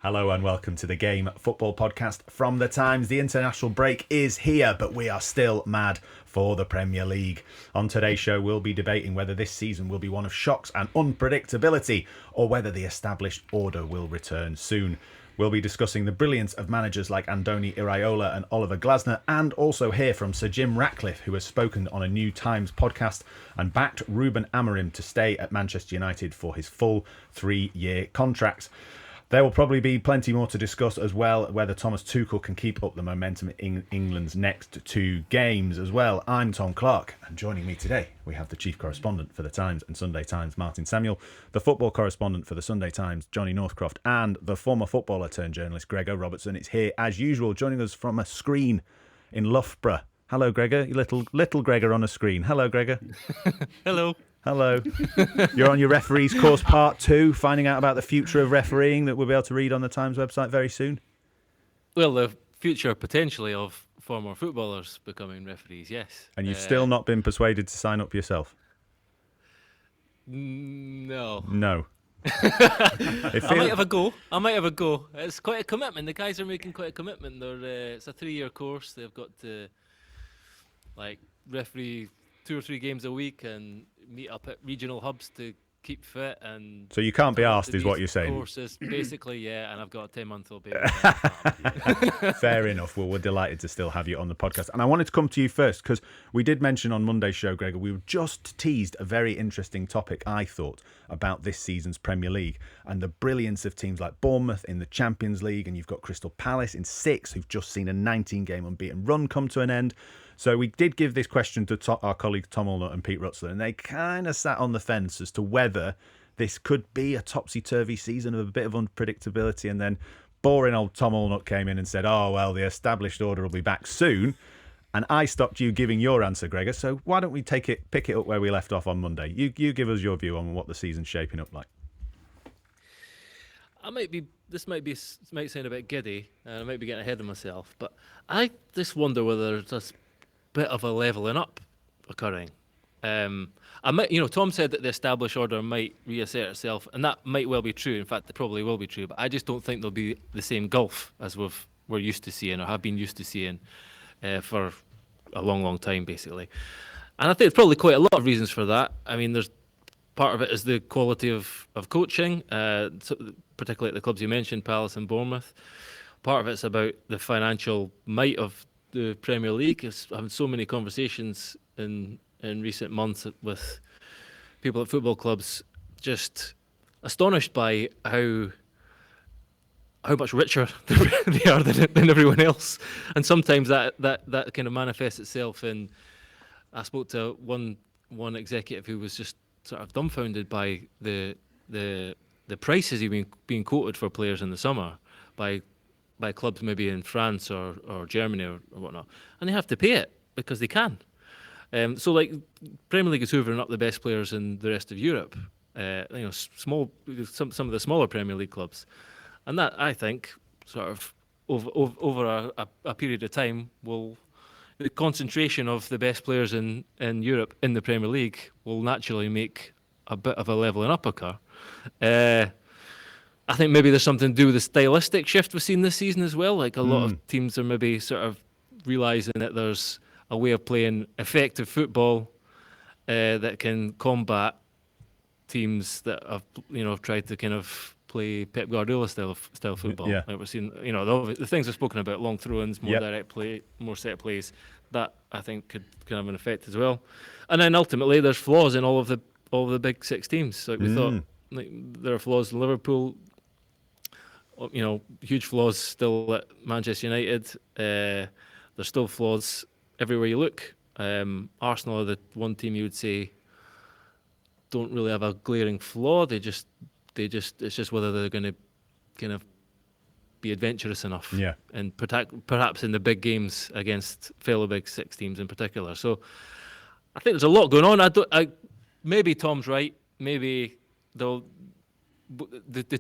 Hello and welcome to the Game Football Podcast from The Times. The international break is here, but we are still mad for the Premier League. On today's show, we'll be debating whether this season will be one of shocks and unpredictability, or whether the established order will return soon. We'll be discussing the brilliance of managers like Andoni Iraola and Oliver Glasner, and also hear from Sir Jim Ratcliffe, who has spoken on a New Times podcast and backed Ruben Amorim to stay at Manchester United for his full 3-year contract. There will probably be plenty more to discuss as well, whether Thomas Tuchel can keep up the momentum in England's next 2 games as well. I'm Tom Clark, and joining me today, we have the chief correspondent for The Times and Sunday Times, Martin Samuel, the football correspondent for the Sunday Times, Johnny Northcroft, and the former footballer turned journalist, Gregor Robertson. It's here, as usual, joining us from a screen in Loughborough. Hello, Gregor. You little Gregor on a screen. Hello, Gregor. Hello. Hello. You're on your referees course part 2, finding out about the future of refereeing that we'll be able to read on the Times website very soon. Well, the future potentially of former footballers becoming referees, yes. And you've still not been persuaded to sign up yourself? No. I might have a go. It's quite a commitment. The guys are making quite a commitment. It's a 3-year course. They've got to referee 2 or 3 games a week and meet up at regional hubs to keep fit. And so you can't be asked, is what you're saying? Courses, basically, yeah. And I've got a 10-month-old baby. Fair enough. Well, we're delighted to still have you on the podcast. And I wanted to come to you first because we did mention on Monday's show, Gregor, we just teased a very interesting topic, I thought, about this season's Premier League and the brilliance of teams like Bournemouth in the Champions League. And you've got Crystal Palace in 6th, who've just seen a 19-game unbeaten run come to an end. So we did give this question to our colleagues Tom Allnut and Pete Rutzler, and they kind of sat on the fence as to whether this could be a topsy-turvy season of a bit of unpredictability. And then boring old Tom Allnut came in and said, oh, well, the established order will be back soon. And I stopped you giving your answer, Gregor. So why don't we pick it up where we left off on Monday? You give us your view on what the season's shaping up like. This might sound a bit giddy, and I might be getting ahead of myself, but I just wonder whether there's a bit of a levelling up occurring. Tom said that the established order might reassert itself, and that might well be true. In fact, it probably will be true, but I just don't think there'll be the same gulf as we're used to seeing or have been used to seeing for a long, long time, basically. And I think there's probably quite a lot of reasons for that. I mean, there's part of it is the quality of coaching, particularly at the clubs you mentioned, Palace and Bournemouth. Part of it's about the financial might of the Premier League. I've had so many conversations in recent months with people at football clubs, just astonished by how much richer they are than everyone else. And sometimes that kind of manifests itself in. I spoke to one executive who was just sort of dumbfounded by the prices being quoted for players in the summer by clubs maybe in France or Germany or whatnot, and they have to pay it because they can. So Premier League is hoovering up the best players in the rest of Europe. Some of the smaller Premier League clubs, and that I think sort of over a period of time the concentration of the best players in Europe in the Premier League will naturally make a bit of a levelling up occur. I think maybe there's something to do with the stylistic shift we've seen this season as well. Like a lot of teams are maybe sort of realising that there's a way of playing effective football that can combat teams that have tried to kind of play Pep Guardiola style football. Yeah. Like we're seeing, the things we've spoken about, long throw-ins, more direct play, more set plays. That I think could have an effect as well. And then ultimately, there's flaws in all of the big 6 teams. Like we thought, there are flaws in Liverpool. Huge flaws still at Manchester United. There's still flaws everywhere you look. Arsenal are the one team you would say don't really have a glaring flaw. It's just whether they're going to kind of be adventurous enough. Yeah. And perhaps in the big games against fellow big 6 teams in particular. So I think there's a lot going on. Maybe Tom's right. Maybe the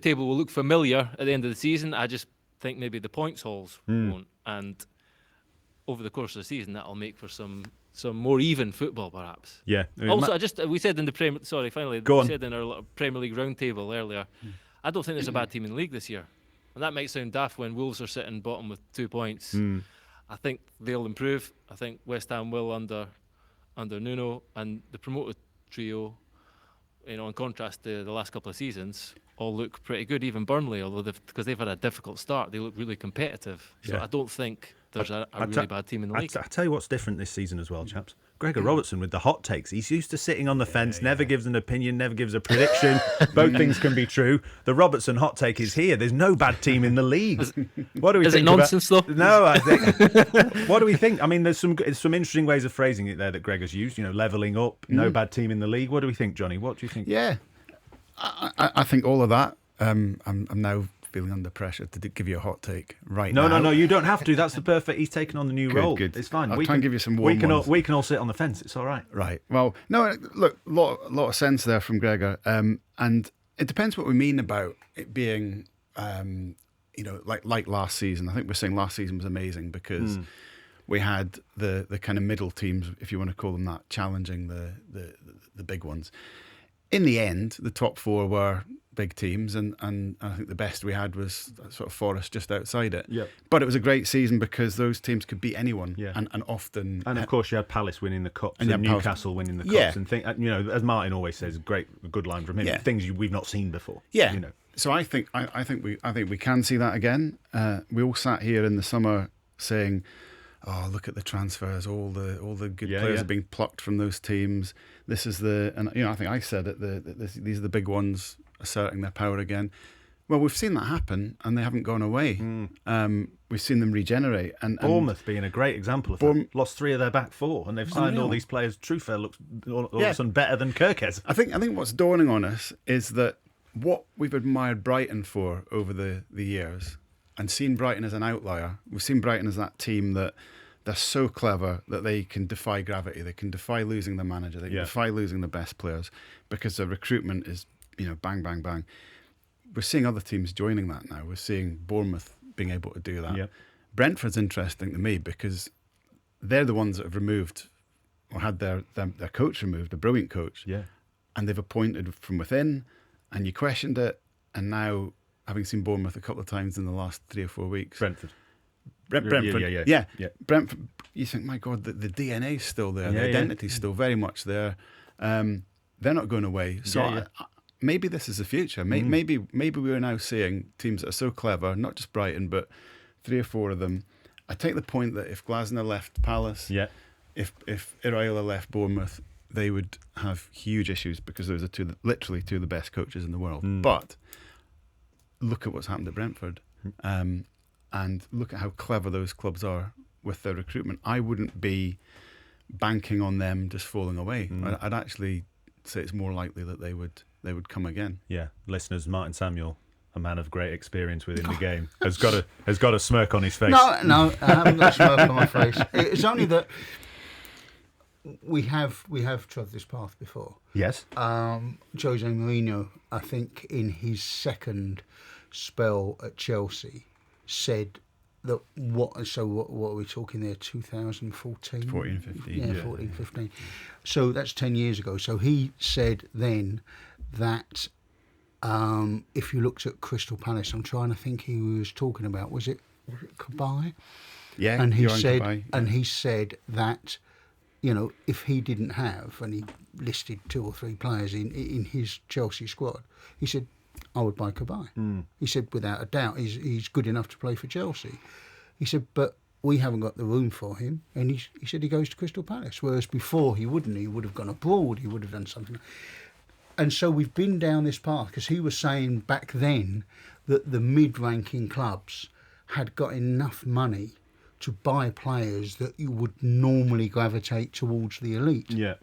table will look familiar at the end of the season. I just think maybe the points hauls won't. And over the course of the season, that'll make for some more even football, perhaps. Yeah. Also, we said in the we said in our Premier League roundtable earlier, I don't think there's a bad team in the league this year. And that might sound daft when Wolves are sitting bottom with 2 points. I think they'll improve. I think West Ham will under Nuno, and the promoted trio, in contrast to the last couple of seasons, all look pretty good. Even Burnley, although because they've had a difficult start, they look really competitive. So I don't think there's a really bad team in the league. I tell you what's different this season as well, chaps. Gregor Robertson with the hot takes. He's used to sitting on the fence, never gives an opinion, never gives a prediction. Both things can be true. The Robertson hot take is here. There's no bad team in the league. What do we think? Is it nonsense though? No, I think. What do we think? I mean, there's some interesting ways of phrasing it there that Gregor's used. Leveling up, no bad team in the league. What do we think, Johnny? What do you think? Yeah, I think all of that. I'm now feeling under pressure to give you a hot take now. No, you don't have to. That's the perfect. He's taken on the new role. Good. It's fine. I'll try and give you some warm ones. We can all sit on the fence. It's all right. Right. Well, no, look, lot of sense there from Gregor. And it depends what we mean about it being, like last season. I think we're saying last season was amazing because we had the kind of middle teams, if you want to call them that, challenging the big ones. In the end, the top four were big teams, and I think the best we had was sort of Forest just outside it. Yep. But it was a great season because those teams could beat anyone, and often. And of course, you had Palace winning the cups and Newcastle winning the cups, and as Martin always says, a good line from him. Things we've not seen before. Yeah. So I think we can see that again. We all sat here in the summer saying, "Oh, look at the transfers! All the good players are being plucked from those teams. This is I think I said it. These are the big ones asserting their power again." Well, we've seen that happen, and they haven't gone away. We've seen them regenerate. And Bournemouth being a great example of that. Lost 3 of their back 4, and they've signed all these players. Truefair looks all of a sudden better than Kirkes. I think what's dawning on us is that what we've admired Brighton for over the years, and seen Brighton as an outlier, we've seen Brighton as that team that they're so clever that they can defy gravity. They can defy losing the manager. They can defy losing the best players because their recruitment is, bang, bang, bang. We're seeing other teams joining that now. We're seeing Bournemouth being able to do that. Yep. Brentford's interesting to me because they're the ones that have removed or had their coach removed, a brilliant coach. Yeah. And they've appointed from within, and you questioned it, and now, having seen Bournemouth a couple of times in the last 3 or 4 weeks. Brentford. Yeah. Brentford, you think, my God, the DNA's still there. The identity's still very much there. They're not going away. So maybe this is the future. Maybe we are now seeing teams that are so clever, not just Brighton, but 3 or 4 of them. I take the point that if Glasner left Palace, if Iraola left Bournemouth, they would have huge issues because those are literally two of the best coaches in the world. But look at what's happened at Brentford. And look at how clever those clubs are with their recruitment. I wouldn't be banking on them just falling away. I'd actually say it's more likely that they would come again. Yeah, listeners, Martin Samuel, a man of great experience within the game, has got a smirk on his face. No, I haven't got a smirk on my face. It's only that we have trod this path before. Yes. Jose Mourinho, I think, in his second spell at Chelsea, said that what are we talking there, 2014? 14, 15. Yeah, 14, 15. So that's 10 years ago. So he said then that if you looked at Crystal Palace, I'm trying to think he was talking about, was it Kabay? Yeah, and he said Kabay, he said that, if he didn't have, and he listed 2 or 3 players in his Chelsea squad, he said, I would buy Kabay. He said, without a doubt, he's good enough to play for Chelsea. He said, but we haven't got the room for him. And he said he goes to Crystal Palace, whereas before he wouldn't. He would have gone abroad. He would have done something. And so we've been down this path because he was saying back then that the mid-ranking clubs had got enough money to buy players that you would normally gravitate towards the elite. Yeah.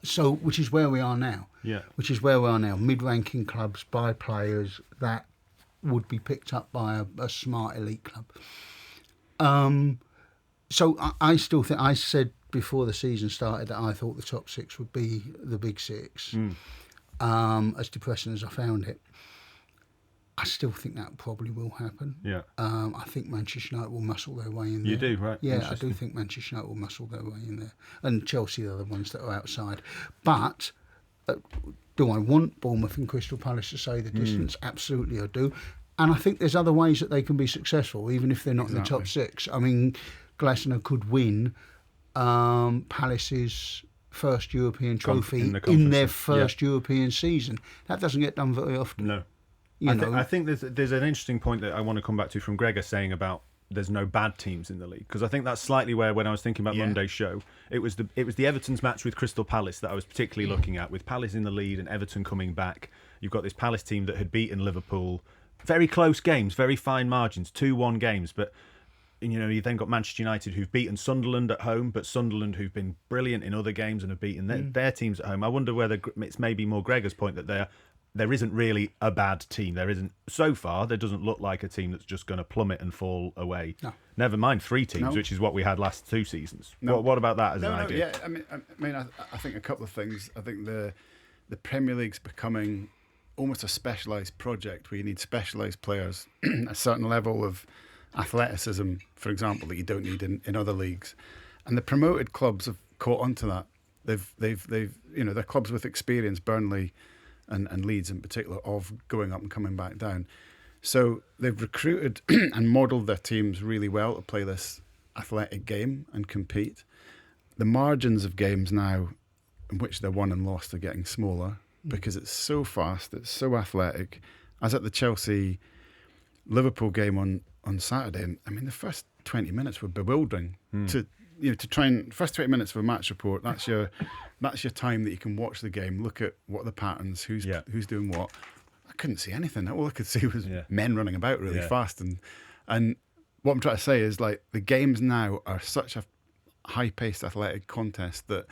So, which is where we are now. Yeah. Which is where we are now. Mid-ranking clubs buy players that would be picked up by a smart elite club. So I still think, I said before the season started that I thought the top 6 would be the big 6. As depressing as I found it. I still think that probably will happen. Yeah. I think Manchester United will muscle their way in there. You do, right? Yeah, I do think Manchester United will muscle their way in there. And Chelsea are the ones that are outside. But do I want Bournemouth and Crystal Palace to say the distance? Absolutely I do. And I think there's other ways that they can be successful, even if they're not in the top 6. I mean, Glasgow could win Palace's first European trophy in their first European season. That doesn't get done very often. No. I think there's an interesting point that I want to come back to from Gregor saying about there's no bad teams in the league, because I think that's slightly where, when I was thinking about Monday's show, it was the Everton's match with Crystal Palace that I was particularly looking at, with Palace in the lead and Everton coming back. You've got this Palace team that had beaten Liverpool, very close games, very fine margins, 2-1 games, but you then got Manchester United who've beaten Sunderland at home, but Sunderland who've been brilliant in other games and have beaten their teams at home. I wonder whether it's maybe more Gregor's point that there isn't really a bad team. There isn't, so far, there doesn't look like a team that's just going to plummet and fall away. No. Never mind 3 teams, which is what we had last 2 seasons. No. What about that as an idea? Yeah, I think a couple of things. I think the Premier League's becoming almost a specialised project where you need specialised players, a certain level of athleticism, for example, that you don't need in other leagues. And the promoted clubs have caught onto that. They've they're clubs with experience, Burnley and Leeds in particular, of going up and coming back down. So they've recruited and modelled their teams really well to play this athletic game and compete. The margins of games now in which they're won and lost are getting smaller because it's so fast, it's so athletic. As at the Chelsea-Liverpool game on Saturday, I mean, the first 20 minutes were bewildering. To try and first 20 minutes of a match report, that's your time that you can watch the game, look at what are the patterns, who's doing what. I couldn't see anything. All I could see was men running about really fast, and what I'm trying to say is, like, the games now are such a high-paced athletic contest that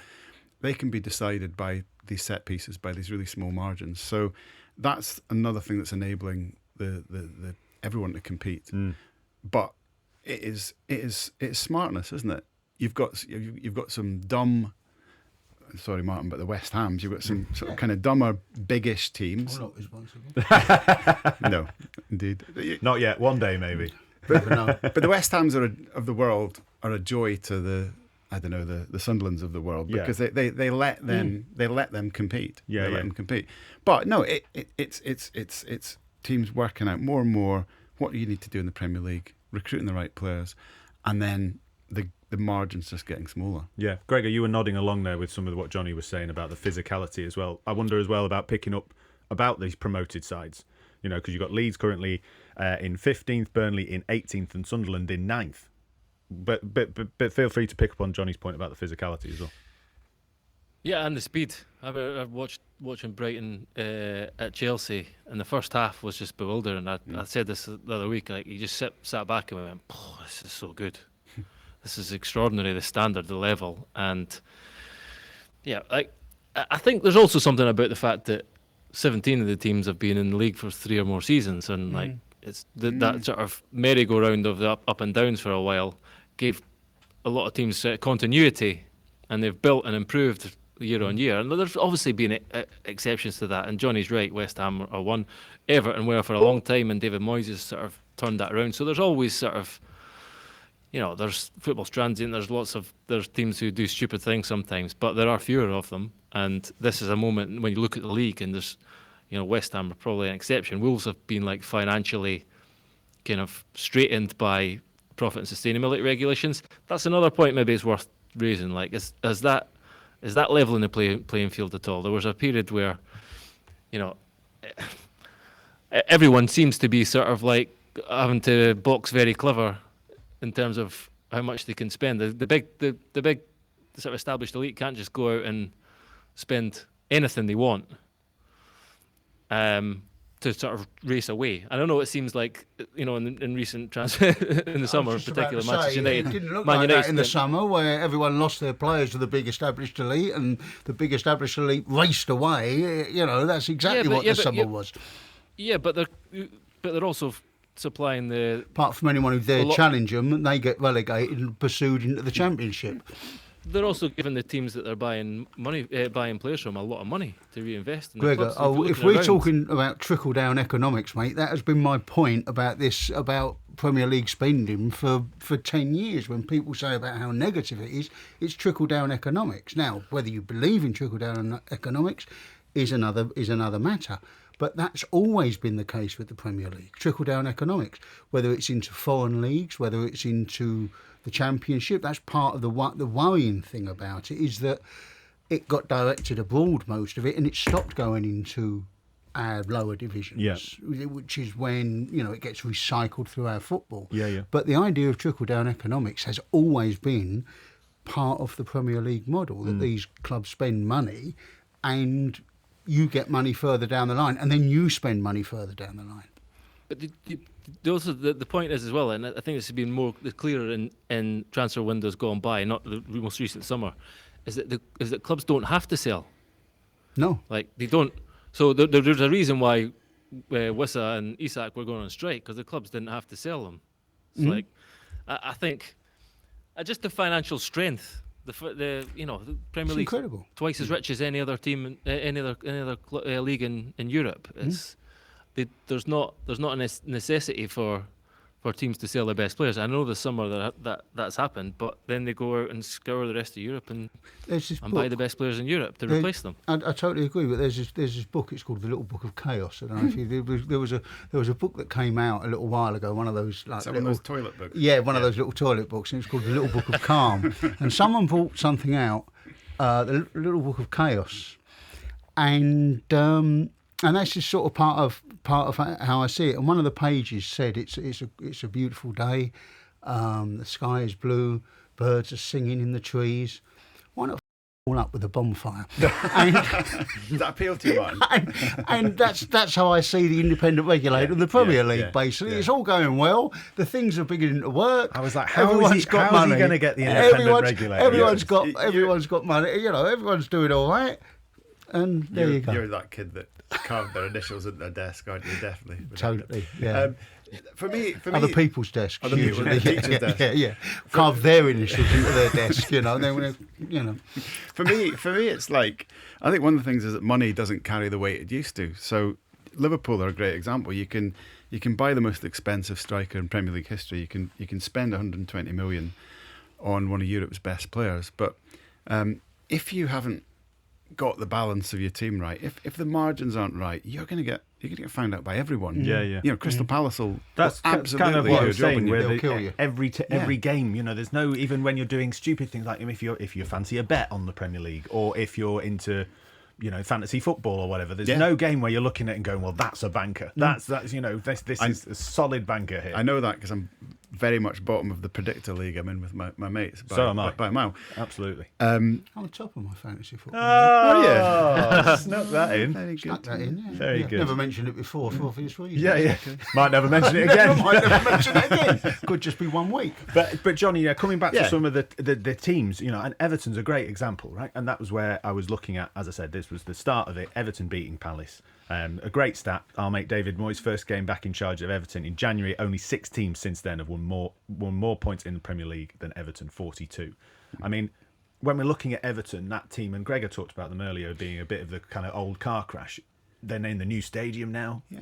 they can be decided by these set pieces, by these really small margins. So that's another thing that's enabling the everyone to compete. But it's smartness, isn't it? You've got some dumb. Sorry, Martin, but the West Hams. You've got some sort of kind of dumber, biggish teams. Not responsible. No, indeed. Not yet. One day, maybe. But the West Hams of the world are a joy to the Sunderlands of the world, because they let them compete. Let them compete. But no, it's teams working out more and more what you need to do in the Premier League, recruiting the right players, and then the margin's just getting smaller. Yeah, Gregor, you were nodding along there with some of what Johnny was saying about the physicality as well. I wonder as well about picking up about these promoted sides, because you've got Leeds currently in 15th, Burnley in 18th, and Sunderland in 9th. But feel free to pick up on Johnny's point about the physicality as well. Yeah, and the speed. I watching Brighton at Chelsea, and the first half was just bewildering. I said this the other week. Like, you just sat back and went, "Oh, this is so good. This is extraordinary. The standard, the level." And I think there's also something about the fact that 17 of the teams have been in the league for 3 or more seasons, and it's that sort of merry-go-round of the up and downs for a while gave a lot of teams continuity, and they've built and improved year on year. And there's obviously been exceptions to that, and Johnny's right, West Ham are one. Everton were for a long time, and David Moyes has sort of turned that around. So there's always sort of, there's football's transient, there's teams who do stupid things sometimes, but there are fewer of them, and this is a moment when you look at the league, and there's, West Ham are probably an exception. Wolves have been like financially kind of straightened by profit and sustainability regulations. That's another point maybe it's worth raising. Like, is that level in the playing field at all? There was a period where, everyone seems to be sort of like having to box very clever in terms of how much they can spend. The big sort of established elite can't just go out and spend anything they want to sort of race away. I don't know, it seems like, in recent transfer in the summer, particularly Manchester United. It didn't look like that in the summer, where everyone lost their players to the big established elite, and the big established elite raced away. That's exactly what the summer was. Yeah, but they're also supplying the... Apart from anyone who dare challenge them, they get relegated and pursued into the Championship. They're also giving the teams that they're buying players from a lot of money to reinvest in. Gregor, if we're talking about trickle-down economics, mate, that has been my point about Premier League spending for 10 years. When people say about how negative it is, it's trickle-down economics. Now, whether you believe in trickle-down economics is another matter. But that's always been the case with the Premier League. Trickle-down economics, whether it's into foreign leagues, whether it's into the Championship. That's part of the worrying thing about it, is that it got directed abroad, most of it, and it stopped going into our lower divisions, which is when it gets recycled through our football. But the idea of trickle-down economics has always been part of the Premier League model, that these clubs spend money and you get money further down the line, and then you spend money further down the line. But also the point is as well, and I think this has been more clearer in transfer windows gone by, not the most recent summer, is that clubs don't have to sell. No, like they don't. So there's a reason why Wissa and Isak were going on strike, because the clubs didn't have to sell them. It's like I think just the financial strength. The Premier League incredible. Twice as rich as any other team, any other league in Europe. There's not a necessity for teams to sell their best players. I know this summer that's happened, but then they go out and scour the rest of Europe and buy the best players in Europe to replace them. I totally agree, but there's this book. It's called The Little Book of Chaos. I don't know if there was a book that came out a little while ago. One of those one of those toilet books. Yeah, one of those little toilet books, and it's called The Little Book of Calm. And someone brought something out, The Little Book of Chaos, and that's just sort of part of how I see it. And one of the pages said it's a beautiful day, the sky is blue, birds are singing in the trees. Why not all up with a bonfire? Does that appeal to you, Martin? and that's how I see the independent regulator of the Premier League. Basically, it's all going well. The things are beginning to work. I was like, how is he going to get the independent regulator? Everyone's got money. Everyone's doing all right. And there you go. You're that kid that carved their initials at their desk, aren't you? Definitely. Totally, yeah. For me, other people's desks. Other people's teachers' desks. Yeah. Carve their initials into their desk, and then For me, it's like, I think one of the things is that money doesn't carry the weight it used to. So Liverpool are a great example. You can buy the most expensive striker in Premier League history. You can spend 120 million on one of Europe's best players, but if you haven't got the balance of your team right, if the margins aren't right, you're going to get found out by everyone. Crystal Palace will absolutely kind of what I'm saying, where they'll kill you every game. There's no, even when you're doing stupid things like if you fancy a bet on the Premier League, or if you're into fantasy football or whatever, there's no game where you're looking at it and going, well, that's a banker. That's this is a solid banker here. I know that because I'm very much bottom of the predictor league I'm in with my mates. So am I. By a mile. Absolutely. I'm on top of my fantasy football. Oh, yeah. Snuck that in. Very good. Snuck that in, yeah. Very good. Never mentioned it before for obvious reasons. Yeah. Might never mention it again. Might never mention it again. Could just be 1 week. But Johnny, coming back to some of the teams, and Everton's a great example, right? And that was where I was looking at, as I said, this was the start of it, Everton beating Palace. A great stat. Our mate David Moyes' first game back in charge of Everton in January. Only 6 teams since then have won more points in the Premier League than Everton, 42. I mean, when we're looking at Everton, that team, and Gregor talked about them earlier being a bit of the kind of old car crash. They're in the new stadium now. Yeah.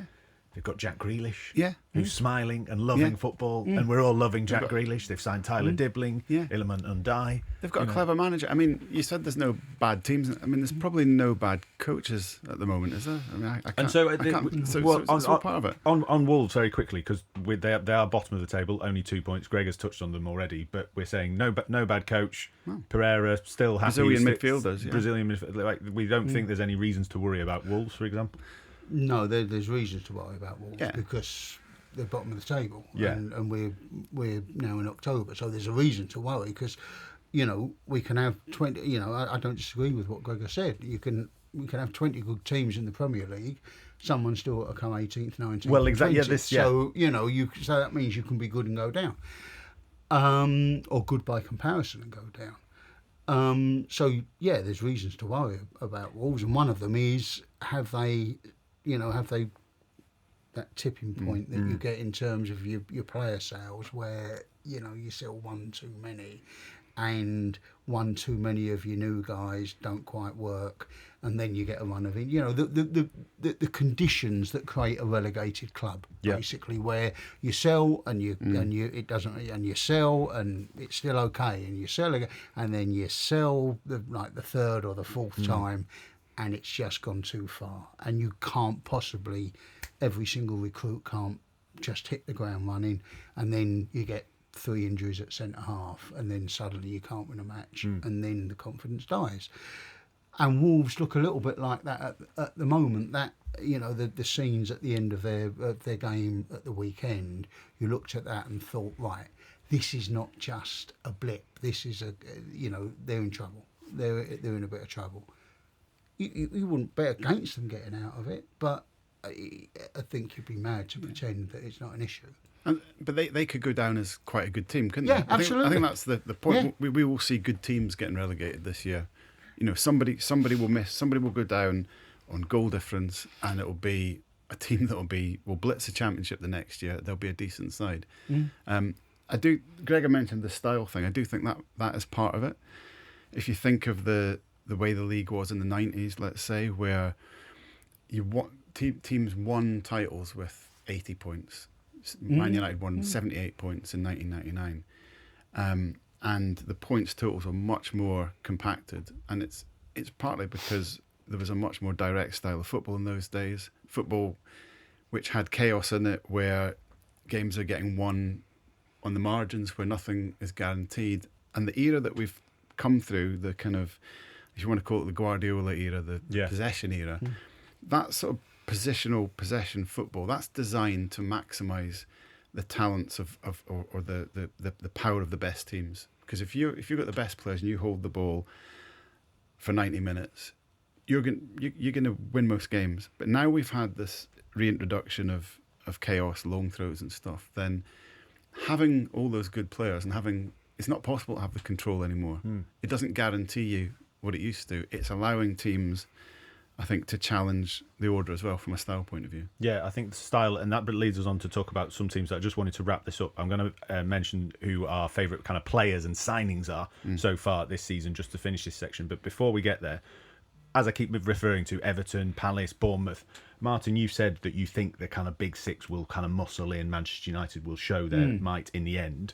They've got Jack Grealish, who's smiling and loving football, and we're all loving Jack Grealish. They've signed Tyler Dibbling, Iliman Undai. They've got a clever manager. I mean, you said there's no bad teams. I mean, there's probably no bad coaches at the moment, is there? I mean, I can't. So it's all part of it. On Wolves, very quickly, because they are bottom of the table, only 2 points. Gregor's touched on them already, but we're saying no bad coach. Pereira still happy. Brazilian midfielders. Brazilian midfielders. We don't think there's any reasons to worry about Wolves, for example. No, there's reasons to worry about Wolves because they're bottom of the table, and we're now in October, so there's a reason to worry because we can have 20. I don't disagree with what Gregor said. We can have 20 good teams in the Premier League. Someone's still got to come 18th, 19th. Well, exactly. So so that means you can be good and go down, or good by comparison and go down. There's reasons to worry about Wolves, and one of them is have they that tipping point that you get in terms of your player sales, where you sell one too many, and one too many of your new guys don't quite work, and then you get a run of it. The conditions that create a relegated club, basically, where you sell and it doesn't, and you sell and it's still okay, and you sell again, and then you sell the third or the fourth time. and it's just gone too far. And you can't possibly, every single recruit can't just hit the ground running, and then you get 3 injuries at centre half, and then suddenly you can't win a match, and then the confidence dies. And Wolves look a little bit like that at the moment. That, you know, the scenes at the end of their game at the weekend, you looked at that and thought, right, this is not just a blip. This is they're in trouble. They're in a bit of trouble. You wouldn't bet against them getting out of it, but I think you'd be mad to pretend that it's not an issue. But they could go down as quite a good team, couldn't they? Yeah, absolutely. I think that's the point. Yeah. We will see good teams getting relegated this year. You know, somebody will miss. Somebody will go down on goal difference, and it will be a team that will blitz the championship the next year. They'll be a decent side. Gregor mentioned the style thing. I do think that is part of it. If you think of the way the league was in the 90s, let's say, where teams won titles with 80 points. Man United won 78 points in 1999. And the points totals were much more compacted, and it's partly because there was a much more direct style of football in those days. Football which had chaos in it, where games are getting won on the margins, where nothing is guaranteed. And the era that we've come through, the kind of, if you want to call it the Guardiola era, the possession era, that sort of positional possession football, that's designed to maximise the talents or the power of the best teams. Because if you've got the best players and you hold the ball for 90 minutes, you're going to win most games. But now we've had this reintroduction of chaos, long throws and stuff, then having all those good players and it's not possible to have the control anymore. It doesn't guarantee you what it used to. It's allowing teams, I think, to challenge the order as well from a style point of view. Yeah, I think the style, and that leads us on to talk about some teams that I just wanted to wrap this up. I'm going to mention who our favourite kind of players and signings are so far this season, just to finish this section. But before we get there, as I keep referring to Everton, Palace, Bournemouth, Martin, you've said that you think the kind of big six will kind of muscle in. Manchester United will show their might in the end.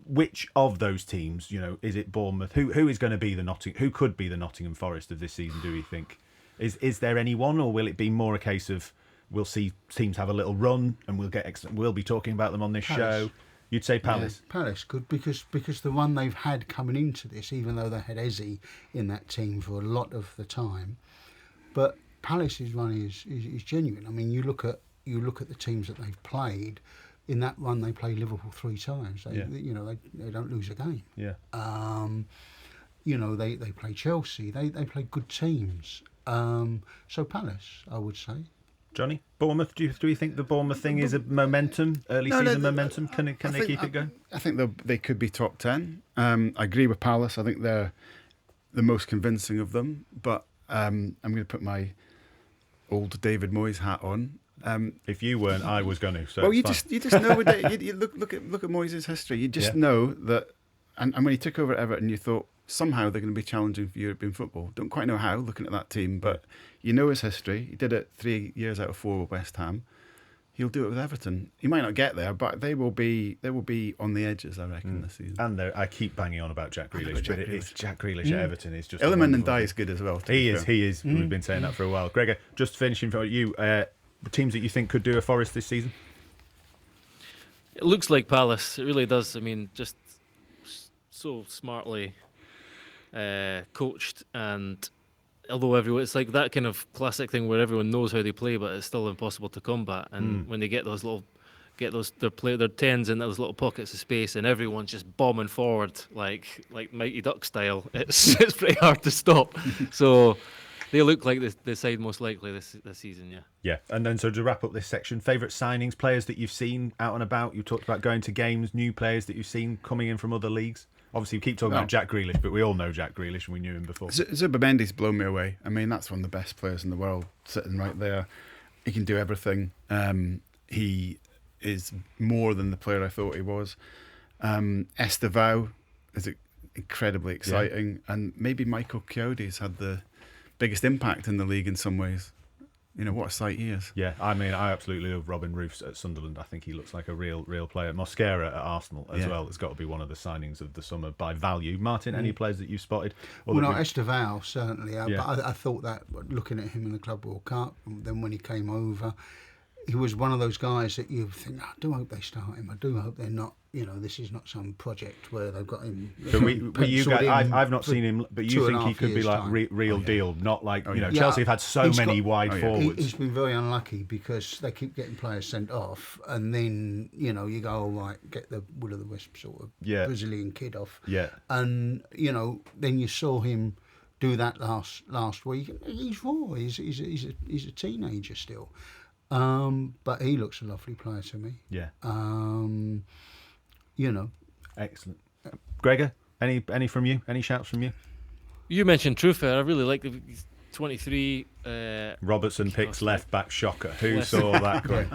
Which of those teams, is it Bournemouth? Who is going to be who could be the Nottingham Forest of this season, do we think? Is there anyone, or will it be more a case of we'll see teams have a little run and we'll be talking about them on this show? You'd say Palace. Yeah, Palace could, because the one they've had coming into this, even though they had Eze in that team for a lot of the time, but Palace's run is genuine. I mean, you look at the teams that they've played. In that run, they play Liverpool 3 times. They don't lose a game. Yeah. They play Chelsea. They play good teams. So Palace, I would say. Johnny, Bournemouth. Do you think the Bournemouth thing is a momentum, early season momentum? Can they keep it going? I think they could be top 10. I agree with Palace. I think they're the most convincing of them. But I'm going to put my old David Moyes hat on. If you weren't, I was going to. So well, you just know you look at Moyes' history. You just know that, and when he took over at Everton, you thought somehow they're going to be challenging for European football. Don't quite know how, looking at that team, but you know his history. He did it 3 years out of 4 with West Ham. He'll do it with Everton. He might not get there, but they will be on the edges, I reckon, this season. And I keep banging on about Jack Grealish, but it's Jack Grealish at Everton is just Iliman and Dye is good as well. He is. We've been saying that for a while. Gregor, just finishing for you. The teams that you think could do a Forest this season? It looks like Palace. It really does. I mean, just so smartly coached, and although it's like that kind of classic thing where everyone knows how they play, but it's still impossible to combat. And when they get their 10s in those little pockets of space, and everyone's just bombing forward like Mighty Duck style, it's pretty hard to stop. So they look like the side most likely this season, yeah. Yeah, and then so to wrap up this section, favourite signings, players that you've seen out and about. You talked about going to games, new players that you've seen coming in from other leagues. Obviously, we keep talking about Jack Grealish, but we all know Jack Grealish and we knew him before. Zubimendi's blown me away. I mean, that's one of the best players in the world, sitting right there. He can do everything. He is more than the player I thought he was. Estevao is incredibly exciting, and maybe Michael Chiodi's had the biggest impact in the league in some ways. what a sight he is. Yeah, I mean, I absolutely love Robin Roofs at Sunderland. I think he looks like a real player. Mosquera at Arsenal as well. It's got to be one of the signings of the summer by value. Martin, any players that you've spotted? Esteval, certainly. But I thought that, looking at him in the Club World Cup, and then when he came over, he was one of those guys that you think, I do hope they start him. I do hope they're not, this is not some project where they've got him. So I've not seen him, but you think he could be like real deal, not like, Chelsea have had so many wide forwards. He's been very unlucky because they keep getting players sent off, and then, you go, all right, get the Will of the Wisp sort of Brazilian kid off. Yeah. And, then you saw him do that last week. He's raw. He's a teenager still. But he looks a lovely player to me. Yeah. Excellent. Gregor, any from you? Any shouts from you? You mentioned Trufer. I really like the 23. Robertson picks left back shocker. Who saw that coming?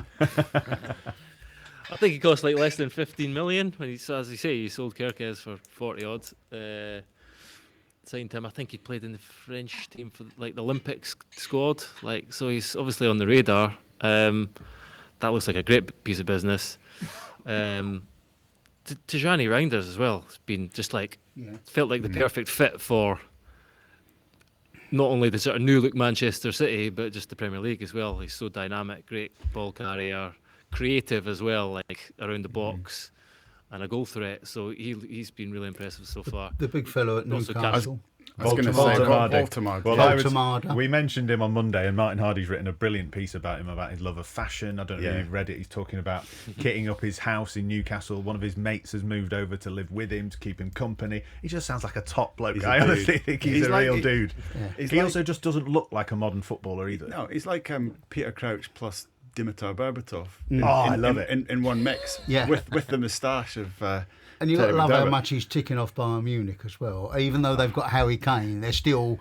I think he cost like less than 15 million. When as you say, he sold Kerkez for 40 odds. Signed him. I think he played in the French team for like the Olympics squad. So he's obviously on the radar. That looks like a great piece of business. Tijani Reinders as well. It's been just felt like the perfect fit for not only the sort of new look Manchester City, but just the Premier League as well. He's so dynamic, great ball carrier, creative as well, around the box, and a goal threat. So he's been really impressive so far. The big fellow at Newcastle. I was going to say Baltimore. We mentioned him on Monday, and Martin Hardy's written a brilliant piece about him, about his love of fashion. I don't know if you've read it. He's talking about kitting up his house in Newcastle. One of his mates has moved over to live with him to keep him company. He just sounds like a top bloke. I honestly think he's a real dude. Yeah. He also just doesn't look like a modern footballer either. No, he's like Peter Crouch plus Dimitar Berbatov. I love it. In one mix. Yeah. With the moustache of... and you've got to love how much he's ticking off Bayern Munich as well. Even though they've got Harry Kane, they're still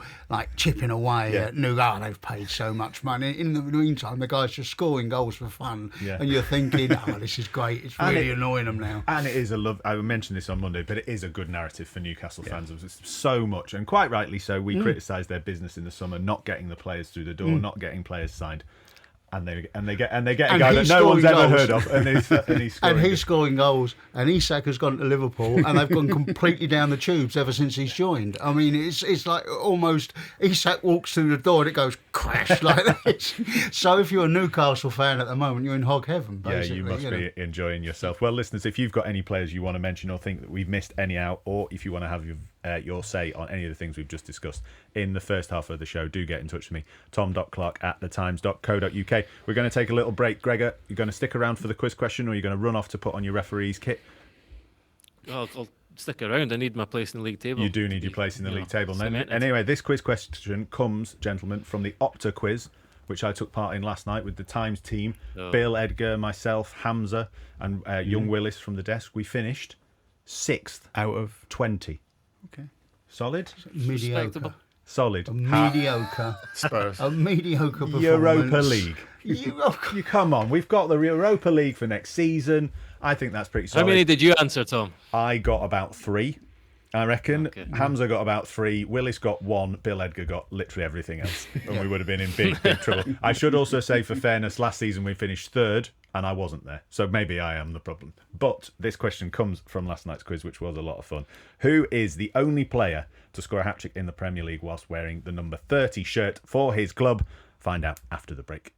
chipping away at Newcastle. They've paid so much money. In the meantime, the guy's just scoring goals for fun. Yeah. And you're thinking, this is great. It's really annoying them now. And it is I mentioned this on Monday, but it is a good narrative for Newcastle fans. It's so much, and quite rightly so. We criticised their business in the summer, not getting the players through the door, not getting players signed. And they get a guy that no one's ever heard of, and he's scoring goals. And Isak has gone to Liverpool, and they've gone completely down the tubes ever since he's joined. I mean, it's like almost Isak walks through the door and it goes crash like this. So if you're a Newcastle fan at the moment, you're in hog heaven. Basically, you must be enjoying yourself. Well, listeners, if you've got any players you want to mention or think that we've missed any out, or if you want to have your say on any of the things we've just discussed in the first half of the show, do get in touch with me, tom.clark@thetimes.co.uk. We're going to take a little break. Gregor, you're going to stick around for the quiz question, or you're going to run off to put on your referee's kit? I'll stick around. I need my place in the league table. You do need your place in the league table. Anyway, this quiz question comes, gentlemen, from the Opta quiz, which I took part in last night with the Times team. Bill, Edgar, myself, Hamza, and young Willis from the desk. We finished 6th out of 20. Okay. Solid? Mediocre. Solid. A mediocre. Spurs. A mediocre performance. Europa League. You come on. We've got the Europa League for next season. I think that's pretty solid. How many did you answer, Tom? I got about 3, I reckon. Okay. Hamza got about 3. Willis got 1. Bill Edgar got literally everything else. And we would have been in big trouble. I should also say, for fairness, last season we finished 3rd. And I wasn't there. So maybe I am the problem. But this question comes from last night's quiz, which was a lot of fun. Who is the only player to score a hat-trick in the Premier League whilst wearing the number 30 shirt for his club? Find out after the break.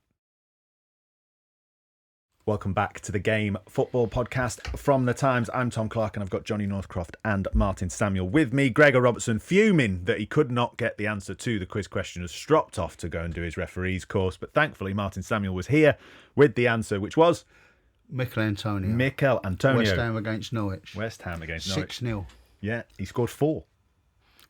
Welcome back to the Game Football Podcast from The Times. I'm Tom Clark, and I've got Johnny Northcroft and Martin Samuel with me. Gregor Robertson, fuming that he could not get the answer to the quiz question, has stropped off to go and do his referee's course. But thankfully, Martin Samuel was here with the answer, which was... Mikel Antonio. West Ham against Norwich. 6-0. Yeah, he scored 4.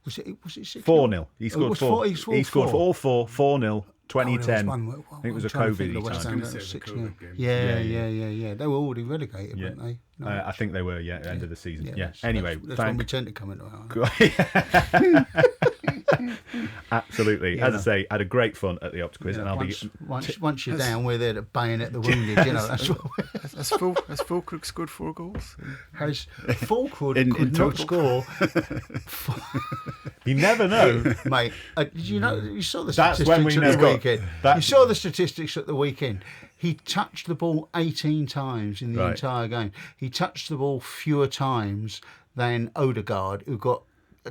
Was it 6-0? 4-0. He scored 4. He scored all 4. 4-0. 2010. I think it was a COVID time. Yeah. They were already relegated, weren't they? No. I think they were, end of the season. Yeah. Anyway, that's when we tend to come into our Absolutely. As I say, I had a great fun at the Opta quiz, and once you're down, we're there to bayonet the wounded. That's what. Has Fulkrug scored 4 goals? Has Fulkrug could not score? You never know. Mate, did you know? You saw the That's statistics when we at the know. weekend. You saw the statistics at the weekend. He touched the ball 18 times in the entire game. He touched the ball fewer times than Odegaard, who got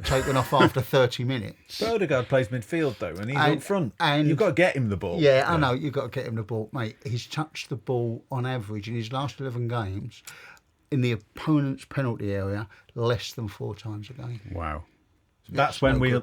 taken off after 30 minutes. But Odegaard plays midfield, though, and he's up front. And you've got to get him the ball. Yeah, I know. You've got to get him the ball. Mate, he's touched the ball on average in his last 11 games in the opponent's penalty area less than 4 times a game. Wow. That's when we'll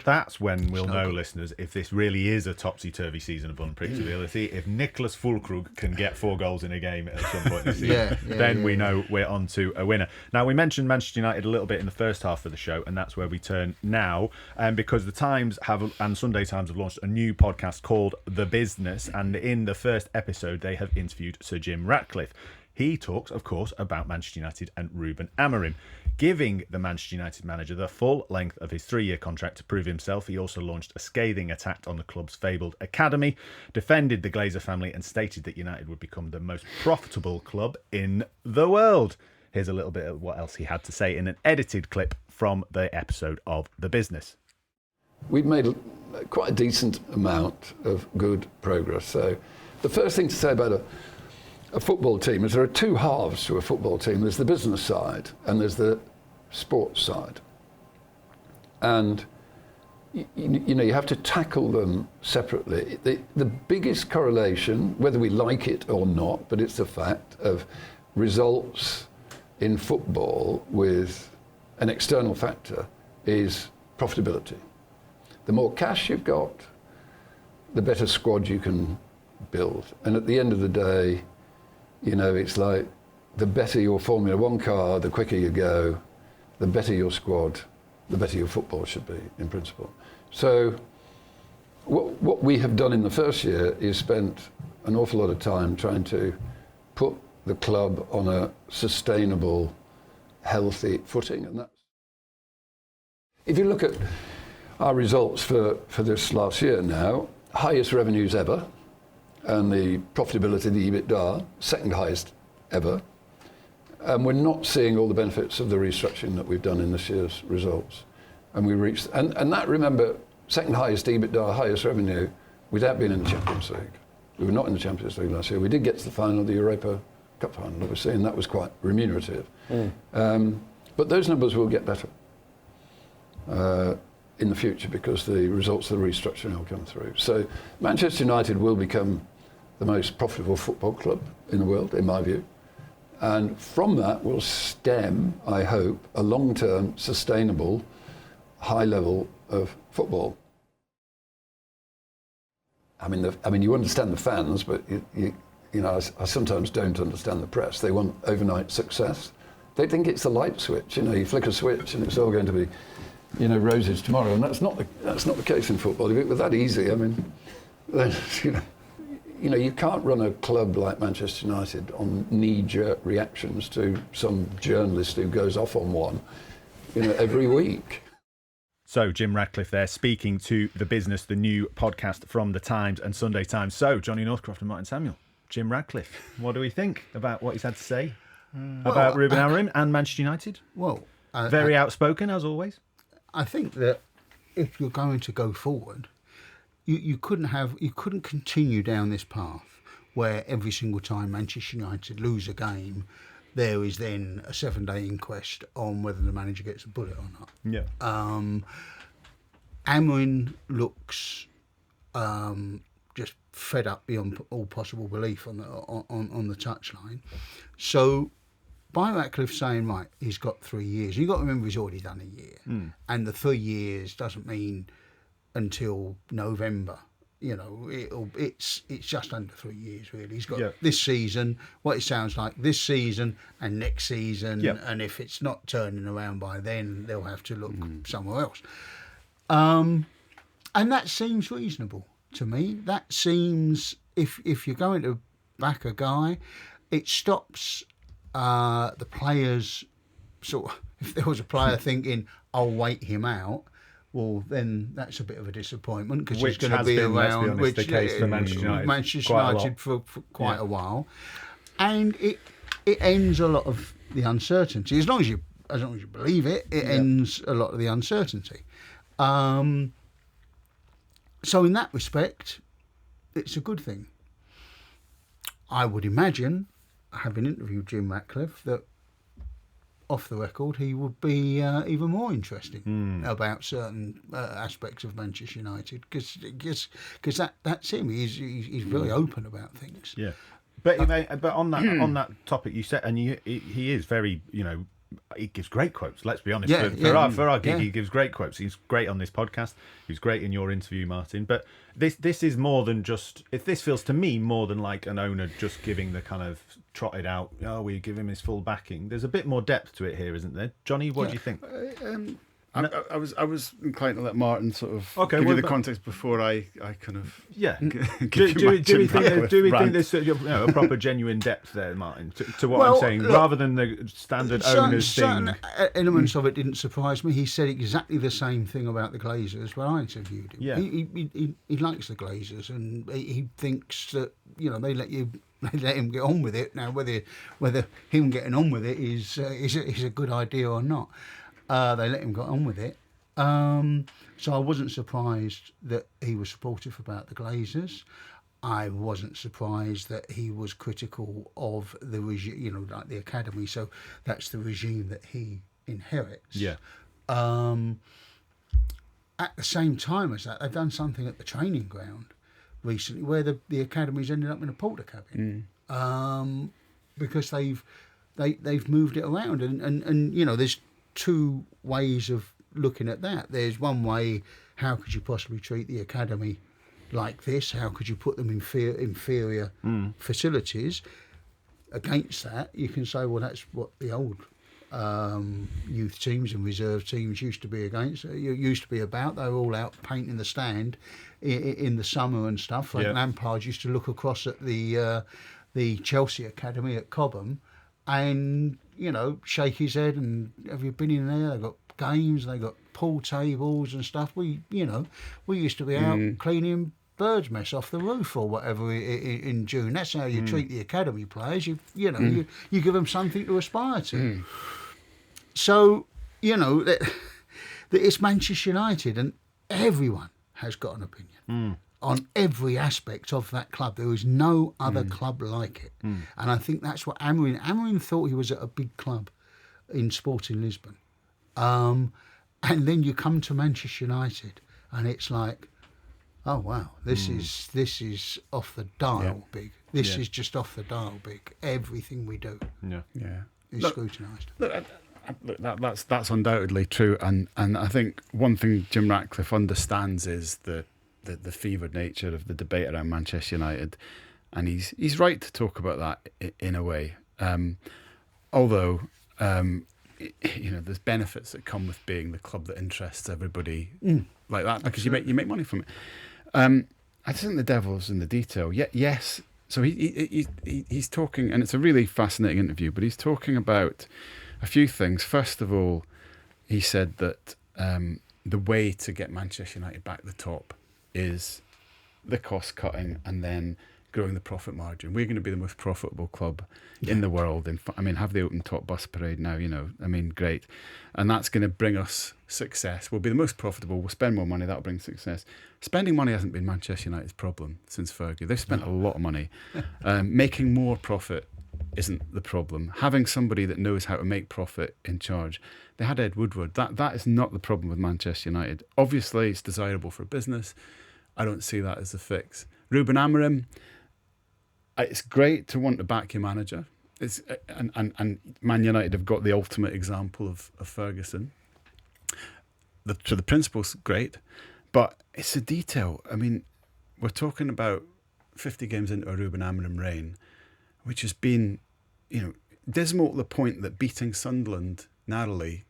know, listeners, if this really is a topsy-turvy season of unpredictability. If Nicholas Füllkrug can get 4 goals in a game at some point this season, then we know we're on to a winner. Now, we mentioned Manchester United a little bit in the first half of the show, and that's where we turn now, because the Times and Sunday Times have launched a new podcast called The Business, and in the first episode, they have interviewed Sir Jim Ratcliffe. He talks, of course, about Manchester United and Ruben Amorim, giving the Manchester United manager the full length of his 3-year contract to prove himself. He also launched a scathing attack on the club's fabled academy, defended the Glazer family, and stated that United would become the most profitable club in the world. Here's a little bit of what else he had to say in an edited clip from the episode of The Business. We've made quite a decent amount of good progress. So the first thing to say about a football team is there are 2 halves to a football team. There's the business side and there's the sports side. And you have to tackle them separately. The biggest correlation, whether we like it or not, but it's a fact, of results in football with an external factor is profitability. The more cash you've got, the better squad you can build. And at the end of the day, it's like the better your Formula 1 car, the quicker you go, the better your squad, the better your football should be, in principle. So what we have done in the first year is spent an awful lot of time trying to put the club on a sustainable, healthy footing. And that's... If you look at our results for this last year now, highest revenues ever, and the profitability, the EBITDA, second highest ever. And we're not seeing all the benefits of the restructuring that we've done in this year's results. And we reached, and that, remember, second highest EBITDA, highest revenue, without being in the Champions League. We were not in the Champions League last year. We did get to the final of the Europa Cup final, obviously, and that was quite remunerative. But those numbers will get better in the future because the results of the restructuring will come through. So Manchester United will become the most profitable football club in the world, in my view. And from that will stem, I hope, a long-term, sustainable, high level of football. I mean, you understand the fans, but I sometimes don't understand the press. They want overnight success. They think it's a light switch. You flick a switch and it's all going to be, roses tomorrow. And that's not the case in football. If it were that easy, I mean, then, you can't run a club like Manchester United on knee-jerk reactions to some journalist who goes off on one, every week. So, Jim Ratcliffe there, speaking to The Business, the new podcast from The Times and Sunday Times. So, Johnny Northcroft and Martin Samuel, Jim Ratcliffe, what do we think about what he's had to say about Ruben Amorim and Manchester United? Well, very outspoken, as always. I think that if you're going to go forward, you couldn't continue down this path where every single time Manchester United lose a game, there is then a 7-day inquest on whether the manager gets a bullet or not. Yeah. Amorim looks just fed up beyond all possible belief on the touchline. So by Ratcliffe saying, right, he's got 3 years. You've got to remember he's already done a year. And the 3 years doesn't mean until November. It's just under 3 years, really. He's got this season, what it sounds like, this season and next season. And if it's not turning around by then, they'll have to look somewhere else. And that seems reasonable to me. That seems, if you're going to back a guy, it stops the players sort of, if there was a player thinking, I'll wait him out, well, then that's a bit of a disappointment because he's going to be around, which the case for Manchester United for quite a while, and it ends a lot of the uncertainty. As long as you believe it, ends a lot of the uncertainty. So in that respect, it's a good thing. I would imagine, having interviewed Jim Ratcliffe, that off the record he would be even more interesting about certain aspects of Manchester United, because that's him. He's very open about things. Yeah, but on that topic you said, and he is very, he gives great quotes. Let's be honest. For our gig, he gives great quotes. He's great on this podcast. He's great in your interview, Martin. But this is more than just. If this feels to me more than like an owner just giving the kind of trotted out. Oh, we give him his full backing. There's a bit more depth to it here, isn't there, Johnny? What do you think? I was inclined to let Martin sort of give you the context before I kind of do we think there's a proper genuine depth there, Martin, to what I'm saying, rather than the standard owners thing? Certain elements of it didn't surprise me. He said exactly the same thing about the Glazers when I interviewed him. Yeah. He likes the Glazers, and he thinks that they let him get on with it. Now whether him getting on with it is a good idea or not. They let him get on with it. So I wasn't surprised that he was supportive about the Glazers. I wasn't surprised that he was critical of the regime, like the academy. So that's the regime that he inherits. Yeah. At the same time as that, they've done something at the training ground recently where the academy's ended up in a porter cabin. Because they've moved it around, and there's two ways of looking at that. There's one way: how could you possibly treat the academy like this? How could you put them in inferior facilities? Against that, you can say, well, that's what the old youth teams and reserve teams used to be against. Used to be about. They were all out painting the stand in the summer and stuff. Like Lampard used to look across at the Chelsea academy at Cobham and shake his head and, have you been in there? They've got games, they've got pool tables and stuff. We used to be out cleaning bird's mess off the roof or whatever in June. That's how you treat the academy players. You give them something to aspire to. So it's Manchester United, and everyone has got an opinion on every aspect of that club. There is no other club like it. And I think that's what Amorim thought. He was at a big club in Sporting Lisbon. And then you come to Manchester United and it's like, oh wow, this is off the dial big. This is just off the dial big. Everything we do is scrutinised. Look, that's undoubtedly true, and I think one thing Jim Ratcliffe understands is the fevered nature of the debate around Manchester United, and he's right to talk about that in a way. Although there's benefits that come with being the club that interests everybody like that, because you make money from it. I just think the devil's in the detail. Yes. So he's talking, and it's a really fascinating interview. But he's talking about a few things. First of all, he said that the way to get Manchester United back at the top is the cost cutting and then growing the profit margin. We're going to be the most profitable club in the world. Have the open top bus parade now, great. And that's going to bring us success. We'll be the most profitable. We'll spend more money. That'll bring success. Spending money hasn't been Manchester United's problem since Fergie. They've spent a lot of money. Making more profit isn't the problem. Having somebody that knows how to make profit in charge. They had Ed Woodward. That is not the problem with Manchester United. Obviously, it's desirable for business. I don't see that as a fix. Ruben Amorim, it's great to want to back your manager. And Man United have got the ultimate example of Ferguson. The principle's great, but it's a detail. We're talking about 50 games into a Ruben Amorim reign, which has been, dismal to the point that beating Sunderland narrowly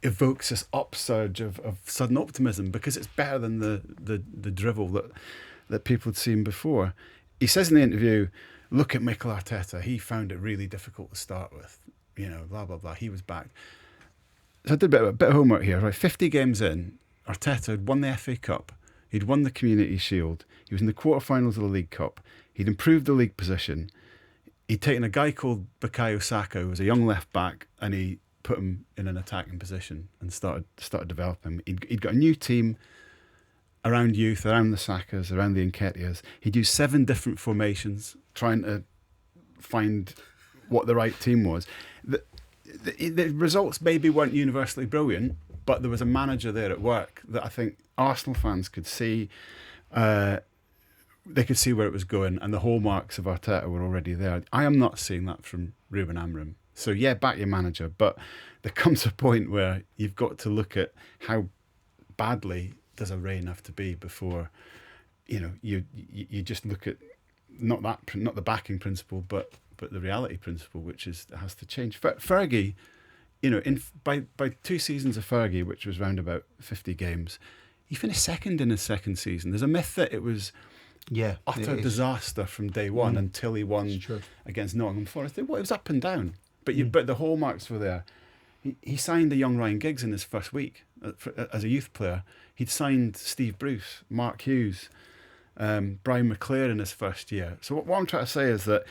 evokes this upsurge of sudden optimism because it's better than the drivel that people had seen before. He says in the interview, look at Mikel Arteta. He found it really difficult to start with. Blah, blah, blah. He was back. So I did a bit of homework here. Right, 50 games in, Arteta had won the FA Cup. He'd won the Community Shield. He was in the quarterfinals of the League Cup. He'd improved the league position. He'd taken a guy called Bukayo Saka, who was a young left back, and he put him in an attacking position and started developing him. He'd got a new team around youth, around the Sakas, around the Nketiahs. He'd used 7 different formations, trying to find what the right team was. The results maybe weren't universally brilliant, but there was a manager there at work that I think Arsenal fans could see. They could see where it was going, and the hallmarks of Arteta were already there. I am not seeing that from Ruben Amorim. So yeah, back your manager, but there comes a point where you've got to look at how badly does a reign have to be before, you just look at not the backing principle, but the reality principle, which is it has to change. Fergie, by 2 seasons of Fergie, which was round about 50 games, he finished second in his second season. There's a myth that it was utter disaster from day one until he won against Nottingham Forest. It was up and down, but the hallmarks were there. He signed a young Ryan Giggs in his first week as a youth player. He'd signed Steve Bruce, Mark Hughes, Brian McClare in his first year. So what I'm trying to say is that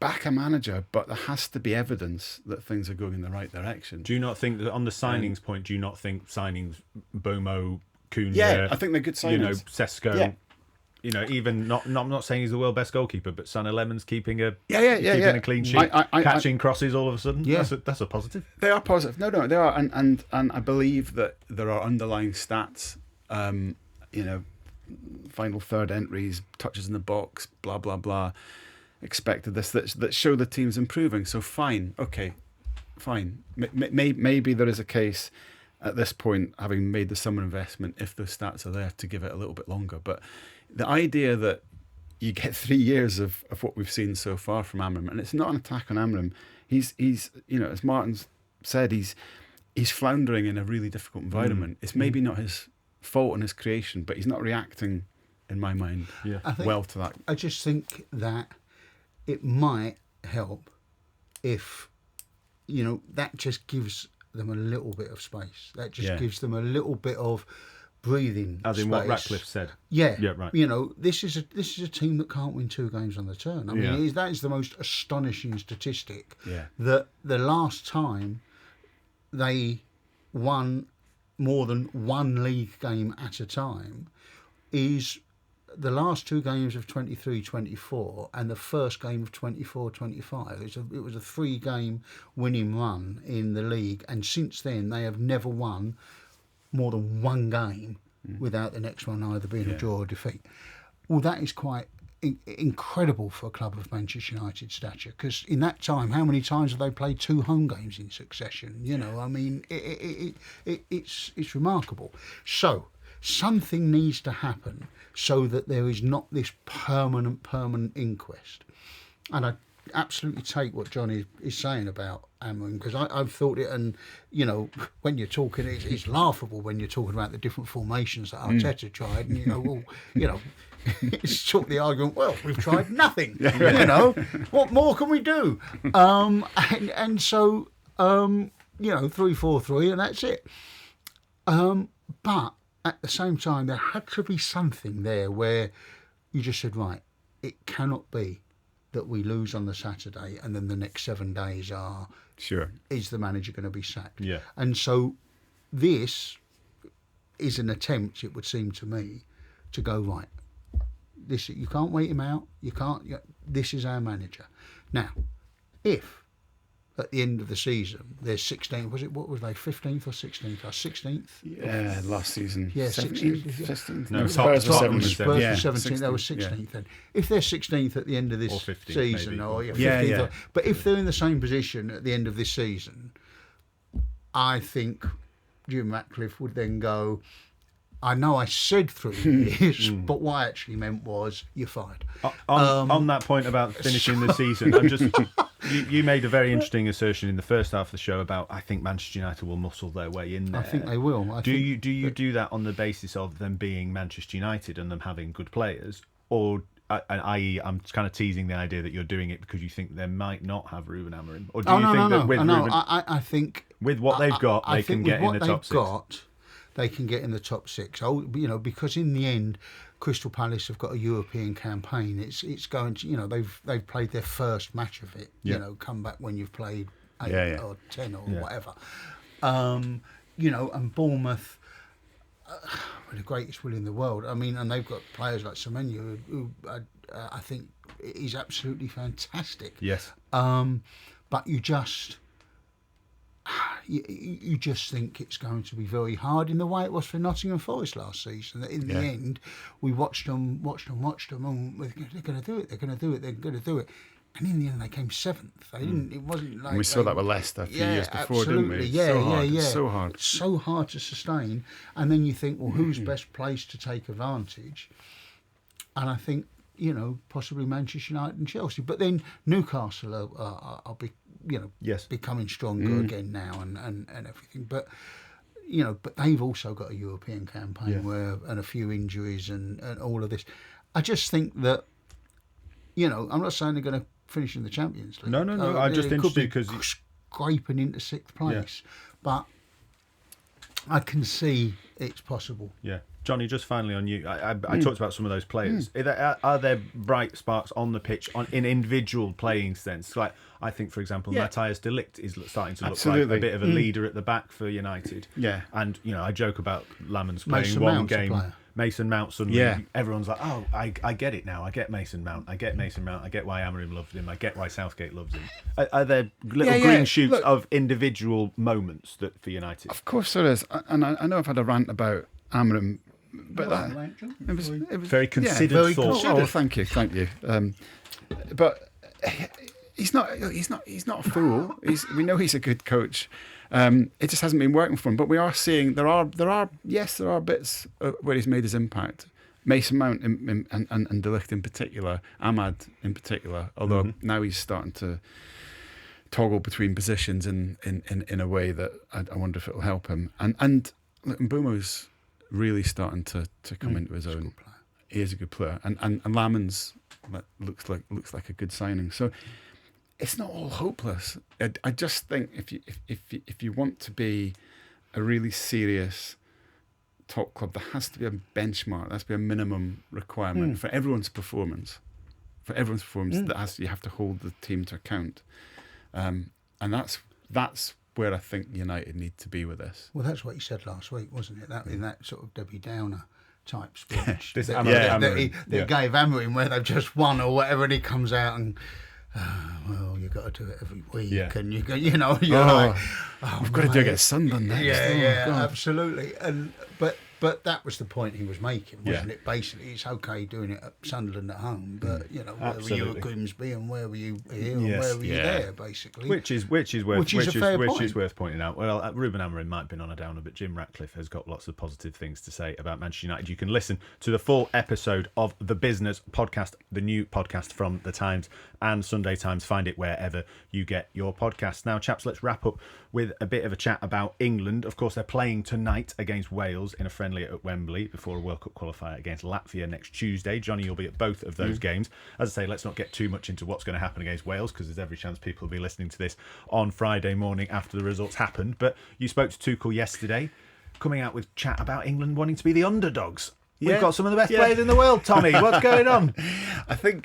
back a manager, but there has to be evidence that things are going in the right direction. Do you not think that on the signings point, do you not think signings Bomo, Cunha, I think they're good signings. Sesko, even I'm not saying he's the world best goalkeeper, but Sana Lemon's keeping a clean sheet, catching crosses all of a sudden. Yeah. That's a positive. They are positive. No, they are, and I believe that there are underlying stats. Final third entries, touches in the box, blah blah blah. Expected this that show the team's improving. So fine. Maybe there is a case at this point, having made the summer investment, if those stats are there, to give it a little bit longer. But the idea that you get 3 years of what we've seen so far from Amorim, and it's not an attack on Amorim. He's as Martin's said, he's floundering in a really difficult environment. It's maybe not his fault and his creation, but he's not reacting, in my mind, well to that. I just think that it might help if, that just gives them a little bit of space. That just gives them a little bit of breathing as in space. What Ratcliffe said. Yeah, right. This is a team that can't win 2 games on the turn. I mean, that is the most astonishing statistic. Yeah. That the last time they won more than 1 league game at a time is the last 2 games of 23-24 and the first game of 24-25. It was a 3-game winning run in the league, and since then they have never won more than 1 game without the next one either being a draw or defeat. Well, that is quite incredible for a club of Manchester United stature, because in that time, how many times have they played 2 home games in succession? I mean, it's remarkable. So something needs to happen so that there is not this permanent inquest. And I absolutely take what John is saying about Amorim, because I've thought it, and when you're talking, it's laughable when you're talking about the different formations that Arteta tried, and it's sort of the argument, well, we've tried nothing. What more can we do? And so 3-4-3, and that's it. But at the same time, there had to be something there where you just said, right, it cannot be that we lose on the Saturday and then the next 7 days is the manager going to be sacked? Yeah. And so this is an attempt, it would seem to me, to go, right, you can't wait him out. This is our manager. Now, if at the end of the season there's 16, what was they, 15th or 16th? 16th? Yeah, last season. Yeah, 17th, 15th. No, Spurs were 17th, 16th, they were 16th then. If they're 16th at the end of this 15th, season, maybe. or 15th, but if they're in the same position at the end of this season, I think Jim Ratcliffe would then go, I know I said 3 years, but what I actually meant was you're fired. On that point about finishing the season, I'm just you made a very interesting assertion in the first half of the show about, I think Manchester United will muscle their way in there. I think they will. Do you do that on the basis of them being Manchester United and them having good players, or i.e., I'm kind of teasing the idea that you're doing it because you think they might not have Ruben Amorim, or do you think that with Ruben, I think with what they've got, they can get in the top 6. They can get in the top 6. Because in the end, Crystal Palace have got a European campaign. It's going to, they've played their first match of it. Come back when you've played 8 or 10 or whatever. And Bournemouth, the greatest will in the world. I mean, and they've got players like Semenyo, who I think is absolutely fantastic. Yes. But you just think it's going to be very hard in the way it was for Nottingham Forest last season. That in the end, we watched them, and they're going to do it. They're going to do it. And in the end, they came 7th. They didn't. It wasn't like. And we saw that with Leicester a few years before, didn't we? Yeah, so hard. It's so hard to sustain. And then you think, well, who's best placed to take advantage? And I think, possibly Manchester United and Chelsea. But then Newcastle are becoming stronger again now and everything. But but they've also got a European campaign and a few injuries and all of this. I just think that, I'm not saying they're going to finish in the Champions League. No. I'm just interested because scraping into 6th place, but I can see it's possible. Yeah. Johnny, just finally on you. I talked about some of those players. Are there bright sparks on the pitch in individual playing sense? Like, I think, for example, Matthias de Ligt is starting to look like a bit of a leader at the back for United. Yeah. And, I joke about Lamans playing Mason one Mount's game. Mason Mount suddenly, everyone's like, oh, I get it now. I get Mason Mount. I get why Amorim loved him. I get why Southgate loves him. Are there little green shoots of individual moments for United? Of course there is. And I know I've had a rant about Amorim, but it was very considered thought. Oh, thank you. But he's not a fool. We know he's a good coach. It just hasn't been working for him. But we are seeing there are bits where he's made his impact. Mason Mount and De Ligt in particular, Ahmad in particular. Although now he's starting to toggle between positions in a way that I wonder if it'll help him. And Mbeumo's really starting to come into his own. He is a good player, and Lamans looks like a good signing. So it's not all hopeless. I just think if you want to be a really serious top club, there has to be a benchmark. There has to be a minimum requirement for everyone's performance. You have to hold the team to account, and that's where I think United need to be with this. Well, that's what he said last week, wasn't it? That in that sort of Debbie Downer type speech That gave Amorim, where they've just won or whatever, and he comes out and. Well, you've got to do it every week, and you're like, we've got to do it against Sunderland next. Absolutely. And but that was the point he was making, wasn't it? Basically, it's okay doing it at Sunderland at home, but where were you at Grimsby and where were you here and where were you there, basically? Which is worth pointing out. Well, Ruben Amorim might have been on a downer, but Jim Ratcliffe has got lots of positive things to say about Manchester United. You can listen to the full episode of The Business Podcast, the new podcast from The Times and Sunday Times. Find it wherever you get your podcasts. Now, chaps, let's wrap up with a bit of a chat about England. Of course, they're playing tonight against Wales in a friendly at Wembley before a World Cup qualifier against Latvia next Tuesday. Johnny, you'll be at both of those games. As I say, let's not get too much into what's going to happen against Wales, because there's every chance people will be listening to this on Friday morning after the results happened. But you spoke to Tuchel yesterday, coming out with chat about England wanting to be the underdogs. We've got some of the best players in the world, Tommy. What's going on? I think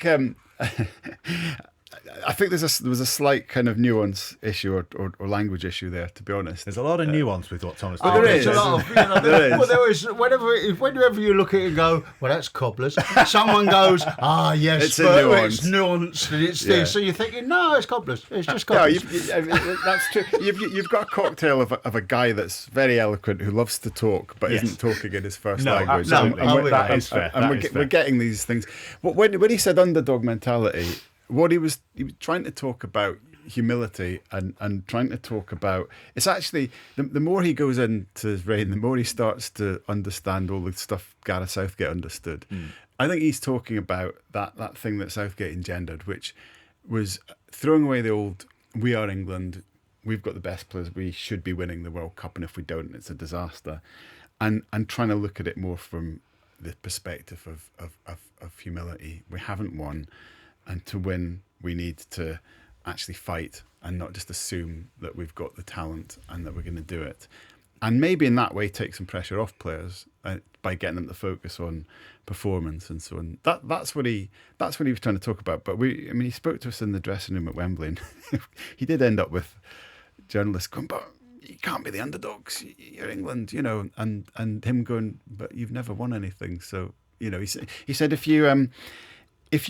there was a slight kind of nuance issue or language issue there, to be honest. There's a lot of nuance with what Thomas. There is a lot of. There is. Whenever you look at it and go, well, that's cobblers. Someone goes, yes, it's nuance. It's nuanced and it's this. So you're thinking, no, it's cobblers. It's just cobblers. No, that's true. You've got a cocktail of a guy that's very eloquent who loves to talk but isn't talking in his first language. Absolutely. We're getting these things. When he said underdog mentality, what he was trying to talk about humility and trying to talk about, it's actually the more he goes into his reign, the more he starts to understand all the stuff Gareth Southgate understood. I think he's talking about that thing that Southgate engendered, which was throwing away the old, we are England, we've got the best players, we should be winning the World Cup, and if we don't, it's a disaster, and trying to look at it more from the perspective of humility. We haven't won, and to win we need to actually fight and not just assume that we've got the talent and that we're going to do it. and maybe in that way take some pressure off players by getting them to focus on performance and so on. That's what he was trying to talk about. But he spoke to us in the dressing room at Wembley, and he did end up with journalists going, "But you can't be the underdogs. You're England, and him going, but you've never won anything." So he said if you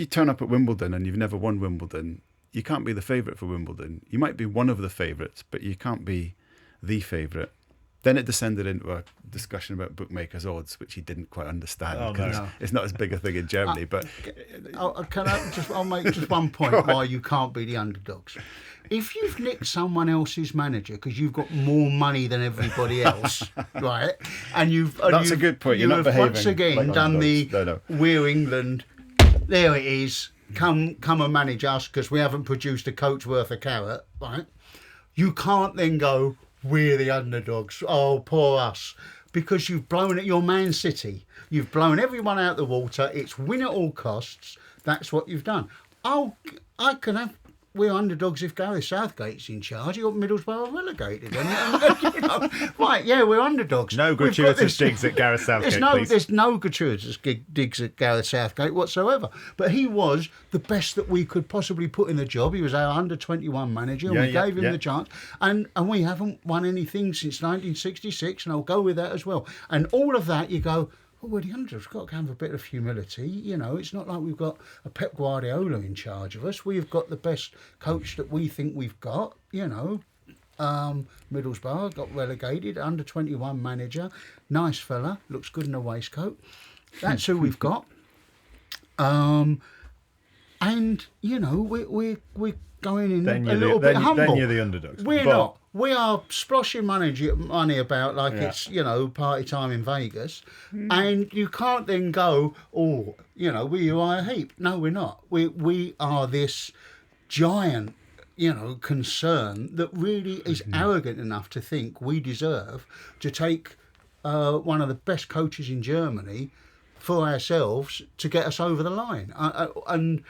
turn up at Wimbledon and you've never won Wimbledon, you can't be the favourite for Wimbledon. You might be one of the favourites, but you can't be the favourite. Then it descended into a discussion about bookmakers' odds, which he didn't quite understand because it's not as big a thing in Germany. But I'll make just one point why you can't be the underdogs. If you've nicked someone else's manager because you've got more money than everybody else, right? That's a good point. You're not behaving once again like done underdogs. We're England. There it is. Come and manage us because we haven't produced a coach worth a carrot, right? You can't then go, we're the underdogs. Oh, poor us. Because you've blown at your Man City. You've blown everyone out the water. It's win at all costs. That's what you've done. We're underdogs if Gareth Southgate's in charge. You've got Middlesbrough relegated. Right, yeah, we're underdogs. No gratuitous digs at Gareth Southgate, please. There's no gratuitous digs at Gareth Southgate whatsoever. But he was the best that we could possibly put in the job. He was our under-21 manager, and we gave him the chance. And we haven't won anything since 1966, and I'll go with that as well. And all of that, you go, we're the underdogs. We've got to have a bit of humility. It's not like we've got a Pep Guardiola in charge of us. We've got the best coach that we think we've got. Middlesbrough got relegated, under-21 manager, nice fella, looks good in a waistcoat. That's who we've got. And we're going in a little bit humble. Then you're the underdogs. We're not. We are sploshing money about like it's, party time in Vegas. And you can't then go, we are a heap. No, we're not. We are this giant, concern that really is arrogant enough to think we deserve to take one of the best coaches in Germany for ourselves to get us over the line. And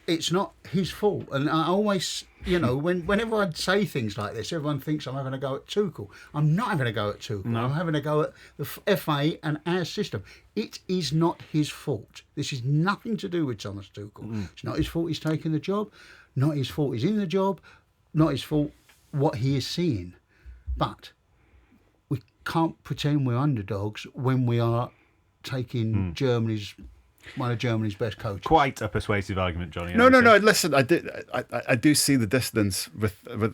it's not his fault. And I always, whenever I say things like this, everyone thinks I'm having a go at Tuchel. I'm not having a go at Tuchel. No. I'm having a go at the FA and our system. It is not his fault. This is nothing to do with Thomas Tuchel. It's not his fault he's taking the job. Not his fault he's in the job. Not his fault what he is seeing. But we can't pretend we're underdogs when we are taking one of Germany's best coaches. Quite a persuasive argument, Johnny. No. Listen, I do see the dissonance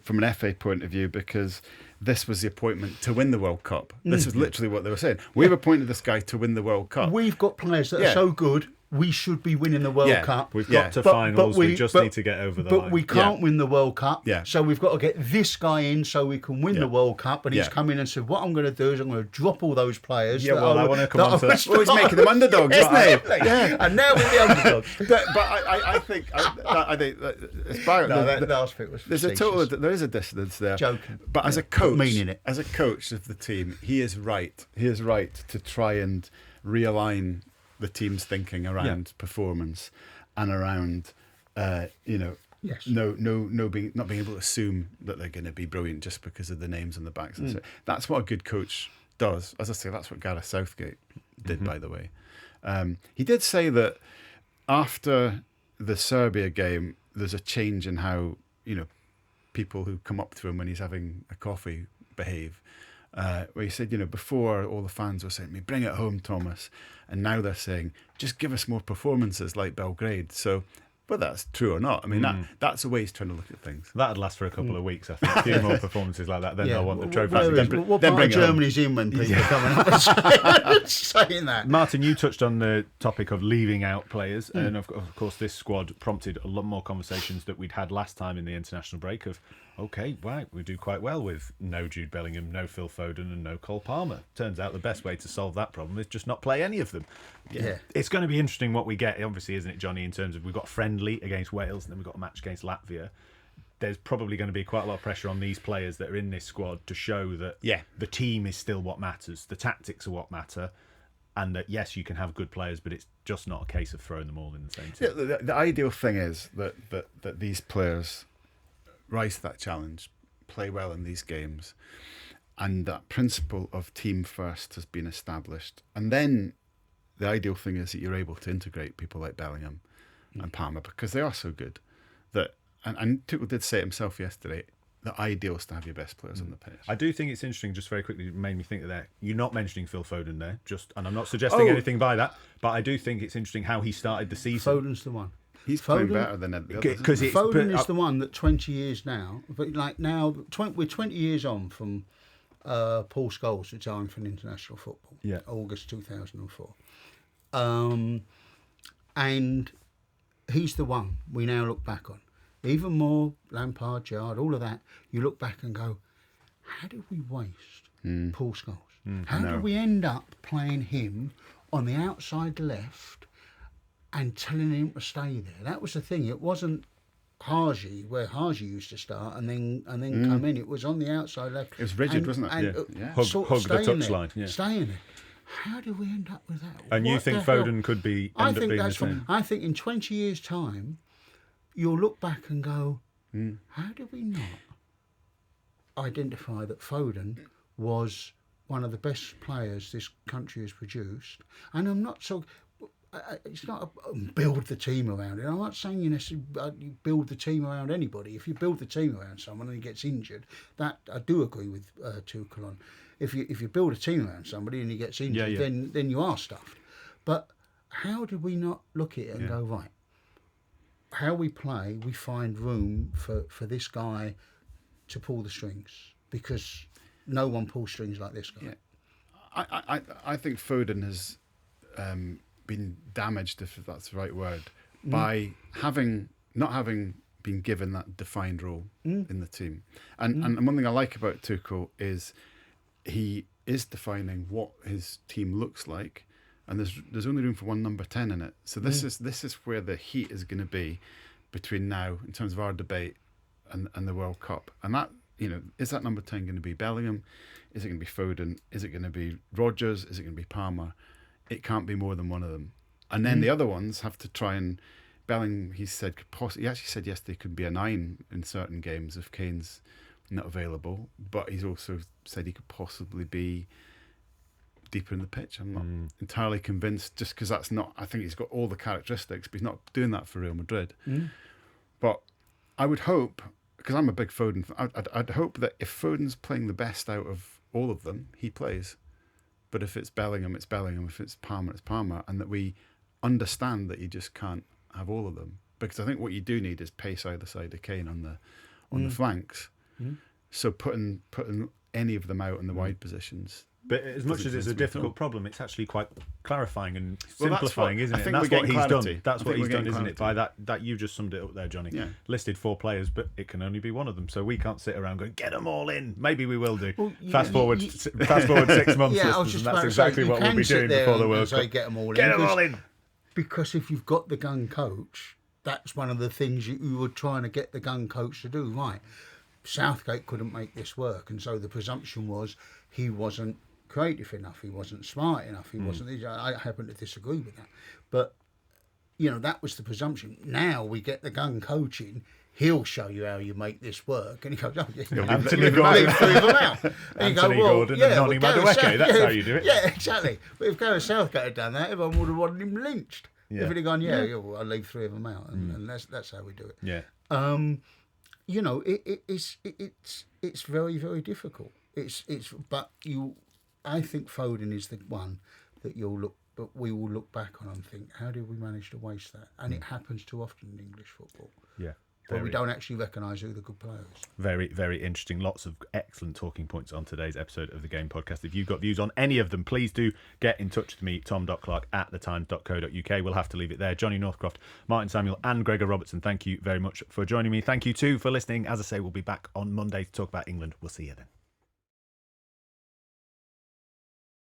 from an FA point of view because this was the appointment to win the World Cup. This was literally what they were saying. We've appointed this guy to win the World Cup. We've got players that are so good. We should be winning the World Cup. We've got to finals. We just need to get over the line. But we can't win the World Cup. So we've got to get this guy in so we can win the World Cup. And he's come in and said, what I'm going to do is I'm going to drop all those players. I want to come on to that. Well, he's making them underdogs, isn't he? Yeah. And now we're the underdogs. But I think it's Barrett. That last bit was facetious. There is a dissonance there. Joking. But as a coach, meaning it. As a coach of the team, he is right. He is right to try and realign the team's thinking around performance and around, not being able to assume that they're going to be brilliant just because of the names on the backs. So that's what a good coach does. As I say, that's what Gareth Southgate did, by the way. He did say that after the Serbia game, there's a change in how, people who come up to him when he's having a coffee behave. Where he said, before all the fans were saying to me, bring it home, Thomas. And now they're saying, just give us more performances like Belgrade. So, whether that's true or not, I mean, that's the way he's trying to look at things. That'd last for a couple of weeks, I think. A few more performances like that, then they'll want the trophy. What part of Germany's in when people are coming up and saying that? Martin, you touched on the topic of leaving out players. And of course, this squad prompted a lot more conversations that we'd had last time in the international break of, okay, right, we do quite well with no Jude Bellingham, no Phil Foden and no Cole Palmer. Turns out the best way to solve that problem is just not play any of them. Yeah. It's going to be interesting what we get, obviously, isn't it, Johnny, in terms of we've got friendly against Wales and then we've got a match against Latvia. There's probably going to be quite a lot of pressure on these players that are in this squad to show that the team is still what matters, the tactics are what matter, and that, yes, you can have good players, but it's just not a case of throwing them all in the same team. Yeah, the ideal thing is that these players rise to that challenge, play well in these games, and that principle of team first has been established. And then the ideal thing is that you're able to integrate people like Bellingham and Palmer, because they are so good that, and Tuchel did say it himself yesterday, the ideal is to have your best players on the pitch. I do think it's interesting, just very quickly, it made me think that you're not mentioning Phil Foden there, and I'm not suggesting anything by that, but I do think it's interesting how he started the season. Foden's the one. He's playing better than the others. Foden is the one that 20 years now, but like now, we're 20 years on from Paul Scholes retiring from international football, August 2004. And he's the one we now look back on. Even more Lampard, Gerrard, all of that, you look back and go, how did we waste Paul Scholes? How did we end up playing him on the outside left and telling him to stay there? That was the thing. It wasn't Haji, where Haji used to start and then come in. It was on the outside left. It was rigid, wasn't it? Hug the touchline. Yeah. Staying there. How did we end up with that? And you think Foden could end up being the same? I think in 20 years' time, you'll look back and go, how did we not identify that Foden was one of the best players this country has produced? And I'm not so... It's not build the team around it. I'm not saying you necessarily build the team around anybody. If you build the team around someone and he gets injured, that I do agree with Tuchel on. If you build a team around somebody and he gets injured, then you are stuffed. But how did we not look at it and go, right, how we play, we find room for this guy to pull the strings, because no one pulls strings like this guy. Yeah. I think Foden has been damaged, if that's the right word, by not having been given that defined role in the team. And one thing I like about Tuchel is he is defining what his team looks like, and there's only room for one number 10 in it. So this is where the heat is going to be between now, in terms of our debate, and the World Cup. And that, is that number 10 going to be Bellingham? Is it going to be Foden? Is it going to be Rodgers? Is it going to be Palmer? It can't be more than one of them. And then the other ones have to try and... Bellingham, he actually said yesterday, could be a 9 in certain games if Kane's not available. But he's also said he could possibly be deeper in the pitch. I'm not entirely convinced, just because that's not... I think he's got all the characteristics, but he's not doing that for Real Madrid. But I would hope, because I'm a big Foden fan, I'd hope that if Foden's playing the best out of all of them, he plays. But if it's Bellingham, it's Bellingham. If it's Palmer, it's Palmer. And that we understand that you just can't have all of them. Because I think what you do need is pace either side of Kane on the flanks. So putting any of them out in the wide positions. But as much as it's a difficult problem, it's actually quite clarifying and simplifying, isn't it? And that's what he's clarity. done. That's what he's done, isn't it? By that you just summed it up there, Johnny. Yeah. Listed 4 players, but it can only be one of them. So we can't sit around going, get them all in. Maybe we will do. Well, fast forward 6 months, listeners, and that's exactly what we'll be doing before the World Cup. Get them all in. Get them all in. Because if you've got the gun coach, that's one of the things you were trying to get the gun coach to do. Right. Southgate couldn't make this work, and so the presumption was he wasn't creative enough, he wasn't smart enough, he wasn't... I happen to disagree with that. But, that was the presumption. Now we get the gun coaching, he'll show you how you make this work. And he goes, Anthony Gordon. Anthony Gordon and Noni Madueke, that's how you do it. Yeah, exactly. But if Gareth Southgate had done that, everyone would have wanted him lynched. Yeah. If he'd have gone, well, I'll leave 3 of them out, and that's how we do it. Yeah. It's very, very difficult. I think Foden is the one that we will look back on and think, how did we manage to waste that? And it happens too often in English football. Yeah. Where we don't actually recognise who the good players. Very, very interesting. Lots of excellent talking points on today's episode of the Game Podcast. If you've got views on any of them, please do get in touch with me, tom.clark@thetimes.co.uk. We'll have to leave it there. Johnny Northcroft, Martin Samuel and Gregor Robertson, thank you very much for joining me. Thank you too for listening. As I say, we'll be back on Monday to talk about England. We'll see you then.